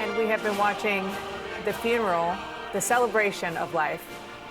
And we have been watching the funeral, the celebration of life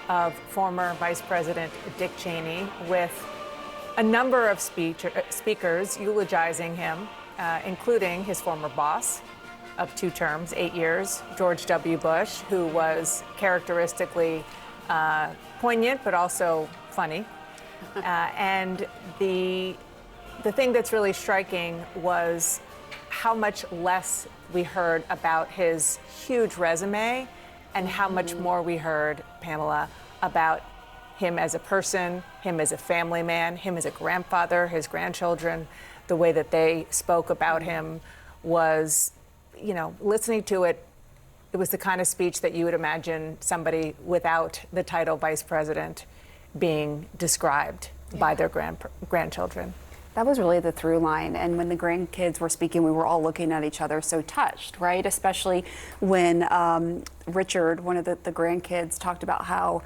of former Vice President Dick Cheney, with a number of speakers eulogizing him, including his former boss of 2 terms, 8 years, George W. Bush, who was characteristically poignant but also funny. And the thing that's really striking was how much less we heard about his huge resume and how much more we heard, Pamela, about him as a person, him as a family man, him as a grandfather, his grandchildren. The way that they spoke about him was, you know, listening to it, it was the kind of speech that you would imagine somebody without the title vice president being described by their grandchildren. That was really the through line. And when the grandkids were speaking, we were all looking at each other so touched, right? Especially when Richard, one of the grandkids, talked about how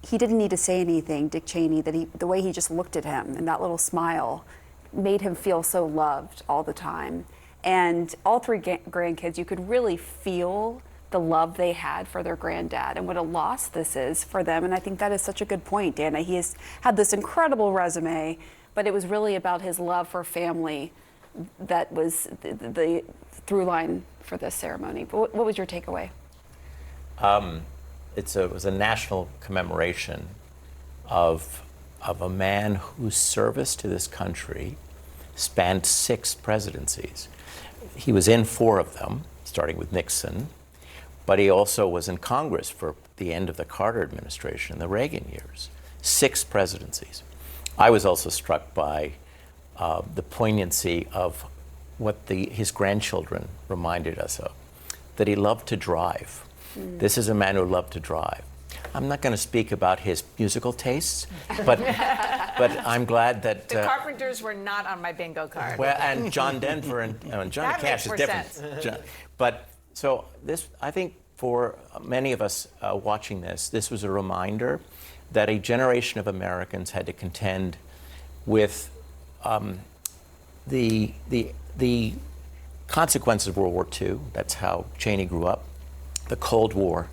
he didn't need to say anything, Dick Cheney, that the way he just looked at him and that little smile made him feel so loved all the time. And all 3 grandkids, you could really feel the love they had for their granddad and what a loss this is for them. And I think that is such a good point, Dana. He has had this incredible resume, but it was really about his love for family that was the through line for this ceremony. What was your takeaway? It was a national commemoration of a man whose service to this country spanned 6 presidencies. He was in 4 of them, starting with Nixon, but he also was in Congress for the end of the Carter administration, the Reagan years. 6 presidencies. I was also struck by the poignancy of what his grandchildren reminded us of, that he loved to drive. This is a man who loved to drive. I'm not going to speak about his musical tastes, but I'm glad that the Carpenters were not on my bingo card. Well, and John Denver and Johnny Cash is different. But so this, I think, for many of us watching this was a reminder that a generation of Americans had to contend with the consequences of World War II. That's how Cheney grew up. The Cold War,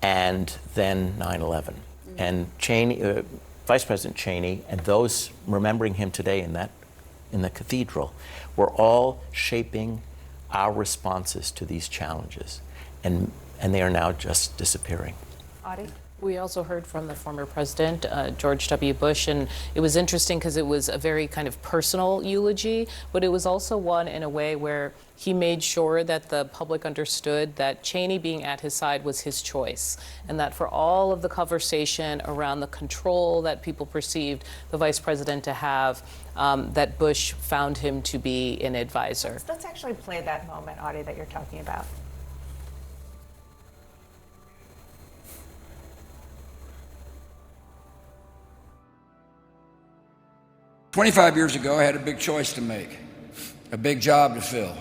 and then 9/11. And Cheney, Vice President Cheney, and those remembering him today in the cathedral, were all shaping our responses to these challenges, and they are now just disappearing. Audie? We also heard from the former president, George W. Bush, and it was interesting because it was a very kind of personal eulogy, but it was also one in a way where he made sure that the public understood that Cheney being at his side was his choice, and that for all of the conversation around the control that people perceived the vice president to have, that Bush found him to be an advisor. Let's actually play that moment, Audie, that you're talking about. 25 years ago, I had a big choice to make, a big job to fill.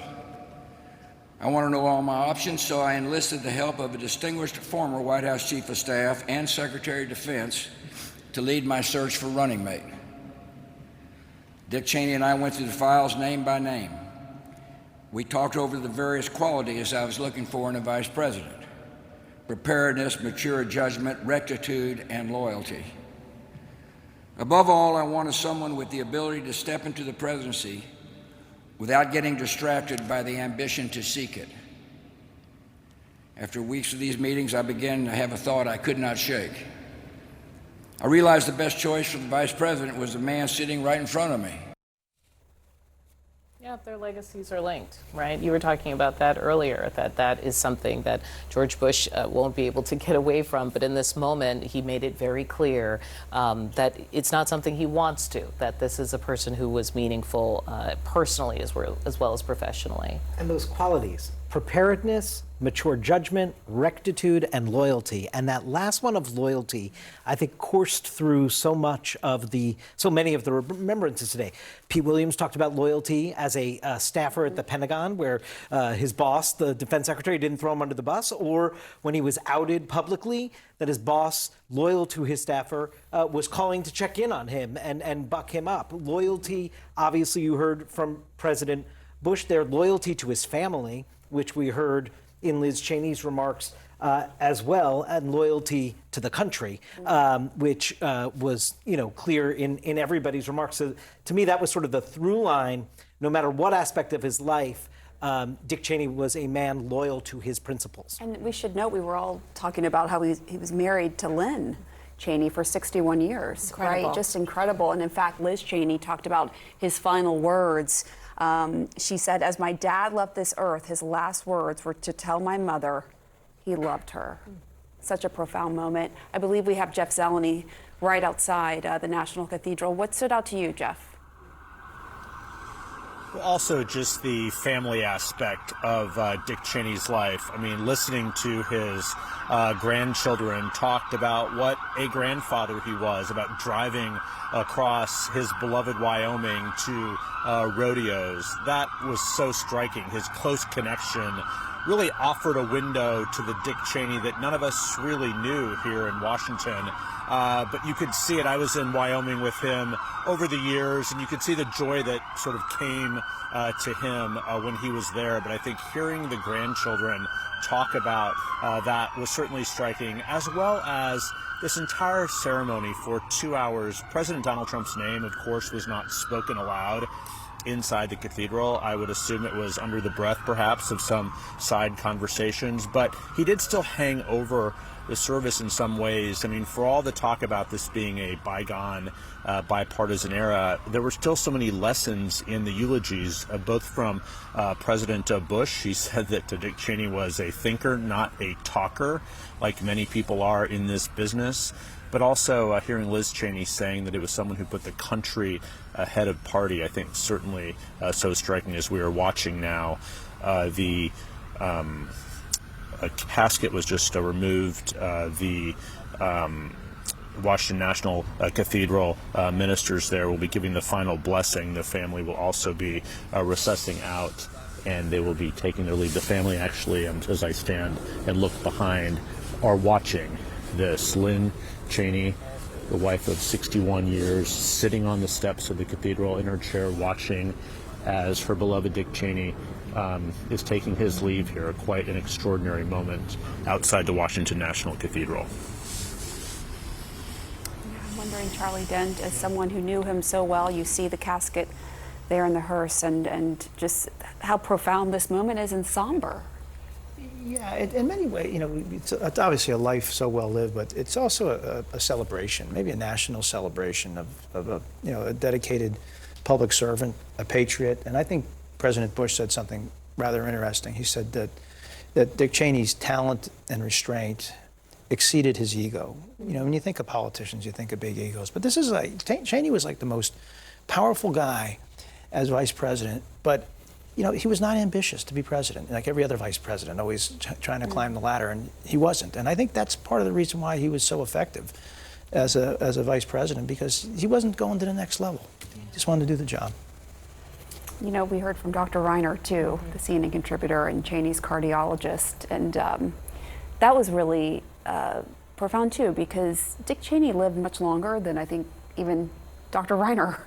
I want to know all my options, so I enlisted the help of a distinguished former White House Chief of Staff and Secretary of Defense to lead my search for running mate. Dick Cheney and I went through the files name by name. We talked over the various qualities I was looking for in a vice president: preparedness, mature judgment, rectitude, and loyalty. Above all, I wanted someone with the ability to step into the presidency without getting distracted by the ambition to seek it. After weeks of these meetings, I began to have a thought I could not shake. I realized the best choice for the vice president was the man sitting right in front of me. Yeah, their legacies are linked, right? You were talking about that earlier, that is something that George Bush won't be able to get away from. But in this moment, he made it very clear that it's not something he wants to, that this is a person who was meaningful personally as well as professionally. And those qualities, preparedness, mature judgment, rectitude, and loyalty. And that last one of loyalty, I think, coursed through so many of the remembrances today. Pete Williams talked about loyalty as a staffer at the Pentagon, where his boss, the defense secretary, didn't throw him under the bus, or when he was outed publicly, that his boss, loyal to his staffer, was calling to check in on him and buck him up. Loyalty, obviously, you heard from President Bush there, loyalty to his family, which we heard in Liz Cheney's remarks as well, and loyalty to the country, which was, clear in everybody's remarks. So to me, that was sort of the through line. No matter what aspect of his life, Dick Cheney was a man loyal to his principles. And we should note, we were all talking about how he was married to Lynn Cheney for 61 years, Incredible. right? Just incredible. And in fact, Liz Cheney talked about his final words. She said, "As my dad left this earth, his last words were to tell my mother he loved her." Such a profound moment. I believe we have Jeff Zeleny right outside the National Cathedral. What stood out to you, Jeff? Also, just the family aspect of Dick Cheney's life. I mean, listening to his grandchildren talked about what a grandfather he was, about driving across his beloved Wyoming to rodeos. That was so striking. His close connection really offered a window to the Dick Cheney that none of us really knew here in Washington. But you could see it. I was in Wyoming with him over the years, and you could see the joy that sort of came to him when he was there. But I think hearing the grandchildren talk about that was certainly striking, as well as this entire ceremony for 2 hours. President Donald Trump's name, of course, was not spoken aloud inside the cathedral. I would assume it was under the breath, perhaps, of some side conversations, but he did still hang over the service in some ways. I mean, for all the talk about this being a bygone bipartisan era, there were still so many lessons in the eulogies, both from President Bush. He said that Dick Cheney was a thinker, not a talker, like many people are in this business. But also hearing Liz Cheney saying that it was someone who put the country ahead of party, I think certainly so striking as we are watching now. The casket was just removed. The Washington National Cathedral ministers there will be giving the final blessing. The family will also be recessing out, and they will be taking their leave. The family actually, as I stand and look behind, are watching this. Lynn Cheney, the wife of 61 years, sitting on the steps of the cathedral in her chair watching as her beloved Dick Cheney is taking his leave here. Quite an extraordinary moment outside the Washington National Cathedral. I'm wondering, Charlie Dent, as someone who knew him so well, you see the casket there in the hearse, and just how profound this moment is and somber. Yeah, in many ways, it's obviously a life so well lived, but it's also a celebration, maybe a national celebration of a dedicated public servant, a patriot. And I think President Bush said something rather interesting. He said that Dick Cheney's talent and restraint exceeded his ego. When you think of politicians, you think of big egos, but this is Cheney was like the most powerful guy as vice president, but he was not ambitious to be president, like every other vice president, always trying to climb the ladder, and he wasn't. And I think that's part of the reason why he was so effective as a vice president, because he wasn't going to the next level. He just wanted to do the job. We heard from Dr. Reiner, too, the CNN contributor and Cheney's cardiologist, and that was really profound, too, because Dick Cheney lived much longer than I think even Dr. Reiner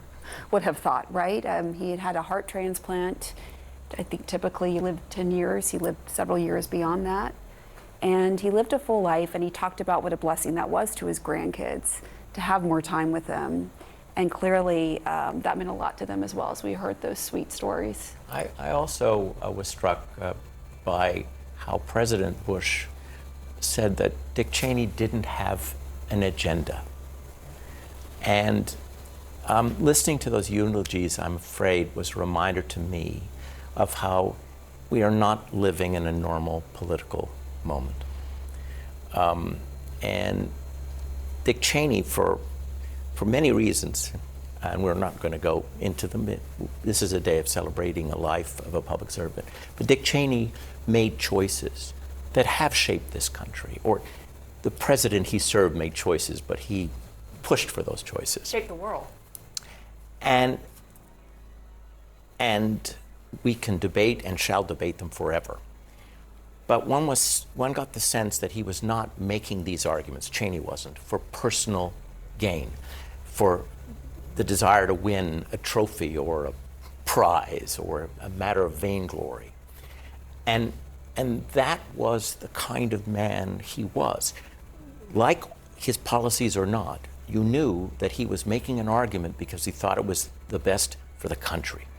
would have thought, right? He had a heart transplant. I think typically you live 10 years. He lived several years beyond that. And he lived a full life, and he talked about what a blessing that was to his grandkids, to have more time with them. And clearly that meant a lot to them as well, as we heard those sweet stories. I also was struck by how President Bush said that Dick Cheney didn't have an agenda. And listening to those eulogies, I'm afraid, was a reminder to me of how we are not living in a normal political moment. And Dick Cheney, for many reasons, and we're not going to go into them. This is a day of celebrating a life of a public servant. But Dick Cheney made choices that have shaped this country. Or the president he served made choices, but he pushed for those choices. Shaped the world. And we can debate and shall debate them forever. But one got the sense that he was not making these arguments, Cheney wasn't, for personal gain, for the desire to win a trophy or a prize or a matter of vainglory. And And that was the kind of man he was. Like his policies or not, you knew that he was making an argument because he thought it was the best for the country.